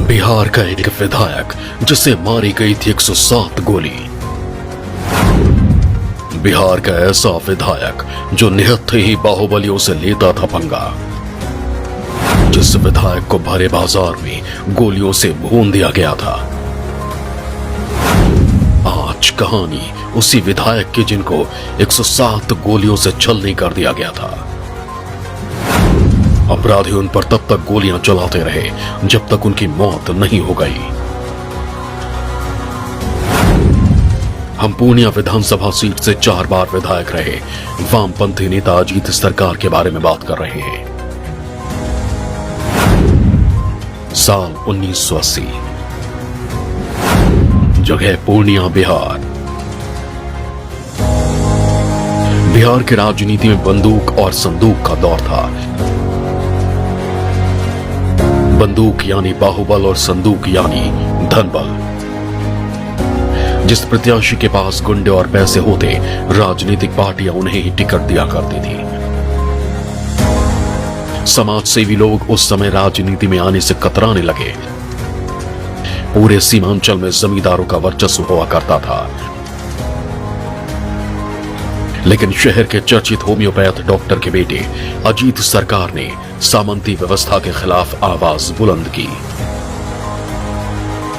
बिहार का एक विधायक जिसे मारी गई थी 107 गोली। बिहार का ऐसा विधायक जो निहत्थे ही बाहुबलियों से लेता था पंगा। जिस विधायक को भरे बाजार में गोलियों से भून दिया गया था। आज कहानी उसी विधायक की जिनको 107 गोलियों से छलनी कर दिया गया था। अपराधी उन पर तब तक गोलियां चलाते रहे जब तक उनकी मौत नहीं हो गई। हम पूर्णिया विधानसभा सीट से 4 बार विधायक रहे वामपंथी नेता अजीत सरकार के बारे में बात कर रहे हैं। साल 1980, जगह पूर्णिया, बिहार। बिहार की राजनीति में बंदूक और संदूक का दौर था। बंदूक यानी बाहुबल और संदूक यानी धनबल। जिस प्रत्याशी के पास गुंडे और पैसे होते, राजनीतिक पार्टियां उन्हें ही टिकट दिया करती थी। समाज सेवी लोग उस समय राजनीति में आने से कतराने लगे। पूरे सीमांचल में जमींदारों का वर्चस्व हुआ करता था। लेकिन शहर के चर्चित होम्योपैथ डॉक्टर के बेटे अजीत सरकार ने सामंती व्यवस्था के खिलाफ आवाज बुलंद की।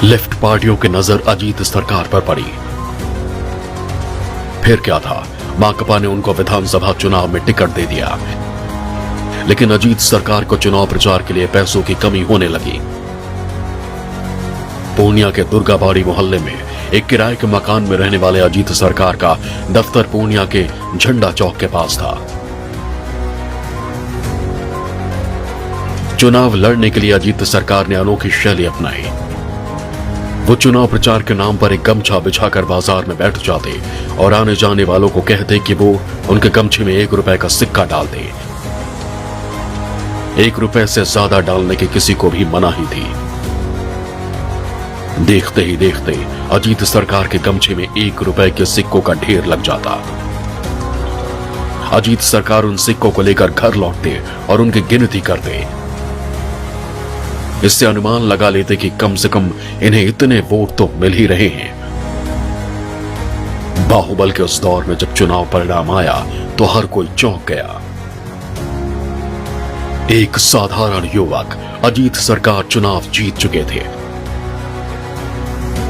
लेफ्ट पार्टियों की नजर अजीत सरकार पर पड़ी। फिर क्या था, माकपा ने उनको विधानसभा चुनाव में टिकट दे दिया। लेकिन अजीत सरकार को चुनाव प्रचार के लिए पैसों की कमी होने लगी। पूर्णिया के दुर्गाबाड़ी मोहल्ले में एक किराए के मकान में रहने वाले अजीत सरकार का दफ्तर पूर्णिया के झंडा चौक के पास था। चुनाव लड़ने के लिए अजीत सरकार ने अनोखी शैली अपनाई। वो चुनाव प्रचार के नाम पर एक गमछा बिछाकर बाजार में बैठ जाते और आने जाने वालों को कहते कि वो उनके गमछे में 1 रुपए का सिक्का डाल दे। 1 रुपए से ज्यादा डालने की किसी को भी मनाही थी। देखते ही देखते अजीत सरकार के गमछे में 1 रुपए के सिक्कों का ढेर लग जाता। अजीत सरकार उन सिक्कों को लेकर घर लौटते और उनकी गिनती करते। इससे अनुमान लगा लेते कि कम से कम इन्हें इतने वोट तो मिल ही रहे हैं। बाहुबल के उस दौर में जब चुनाव परिणाम आया तो हर कोई चौंक गया। एक साधारण युवक अजीत सरकार चुनाव जीत चुके थे।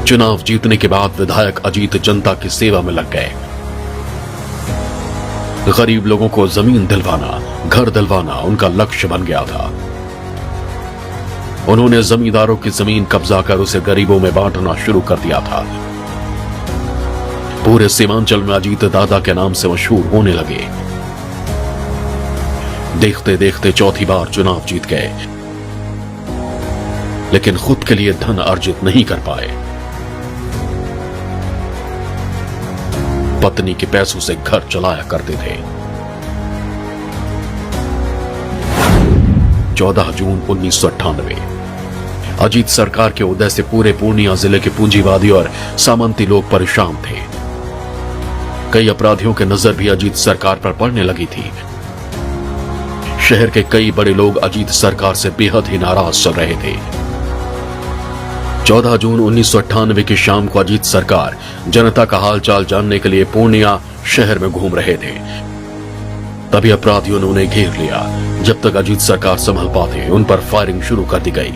चुनाव जीतने के बाद विधायक अजीत जनता की सेवा में लग गए। गरीब लोगों को जमीन दिलवाना, घर दिलवाना उनका लक्ष्य बन गया था। उन्होंने जमींदारों की जमीन कब्जा कर उसे गरीबों में बांटना शुरू कर दिया था। पूरे सीमांचल में अजीत दादा के नाम से मशहूर होने लगे। देखते देखते चौथी बार चुनाव जीत गए, लेकिन खुद के लिए धन अर्जित नहीं कर पाए। पत्नी के पैसों से घर चलाया करते थे। 14 जून 1998, अजीत सरकार के उदय से पूरे पूर्णिया जिले के पूंजीवादी और सामंती लोग परेशान थे। कई अपराधियों की नजर भी अजीत सरकार पर पड़ने लगी थी। शहर के कई बड़े लोग अजीत सरकार से बेहद ही नाराज चल रहे थे। 14 जून 1998 की शाम को अजीत सरकार जनता का हालचाल जानने के लिए पूर्णिया शहर में घूम रहे थे। तभी अपराधियों ने उन्हें घेर लिया। जब तक अजीत सरकार संभल पाते उन पर फायरिंग शुरू कर दी गई।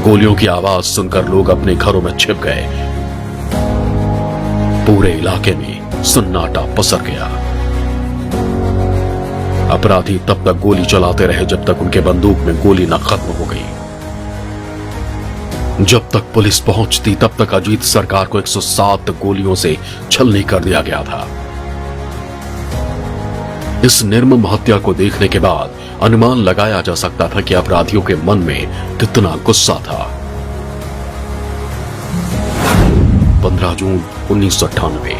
गोलियों की आवाज सुनकर लोग अपने घरों में छिप गए। पूरे इलाके में सन्नाटा पसर गया। अपराधी तब तक गोली चलाते रहे जब तक उनके बंदूक में गोली न खत्म हो गई। जब तक पुलिस पहुंचती तब तक अजीत सरकार को 107 गोलियों से छलनी कर दिया गया था। इस निर्मम हत्या को देखने के बाद अनुमान लगाया जा सकता था कि अपराधियों के मन में कितना गुस्सा था। 15 जून 1998,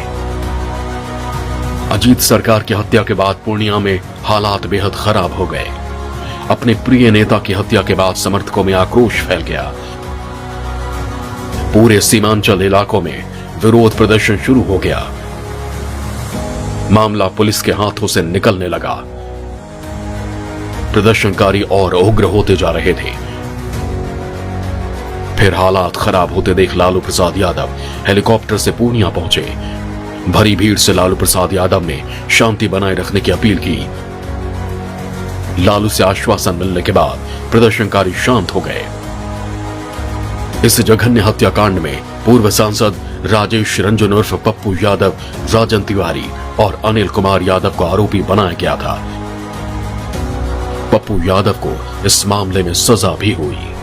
अजीत सरकार की हत्या के बाद पूर्णिया में हालात बेहद खराब हो गए। अपने प्रिय नेता की हत्या के बाद समर्थकों में आक्रोश फैल गया। पूरे सीमांचल इलाकों में विरोध प्रदर्शन शुरू हो गया। मामला पुलिस के हाथों से निकलने लगा। प्रदर्शनकारी और उग्र होते जा रहे थे। फिर हालात खराब होते देख लालू प्रसाद यादव हेलीकॉप्टर से पूर्णिया पहुंचे। भरी भीड़ से लालू प्रसाद यादव ने शांति बनाए रखने की अपील की। लालू से आश्वासन मिलने के बाद प्रदर्शनकारी शांत हो गए। इस जघन्य हत्याकांड में पूर्व सांसद राजेश रंजन उर्फ पप्पू यादव, राजन तिवारी और अनिल कुमार यादव को आरोपी बनाया गया था। पप्पू यादव को इस मामले में सजा भी हुई।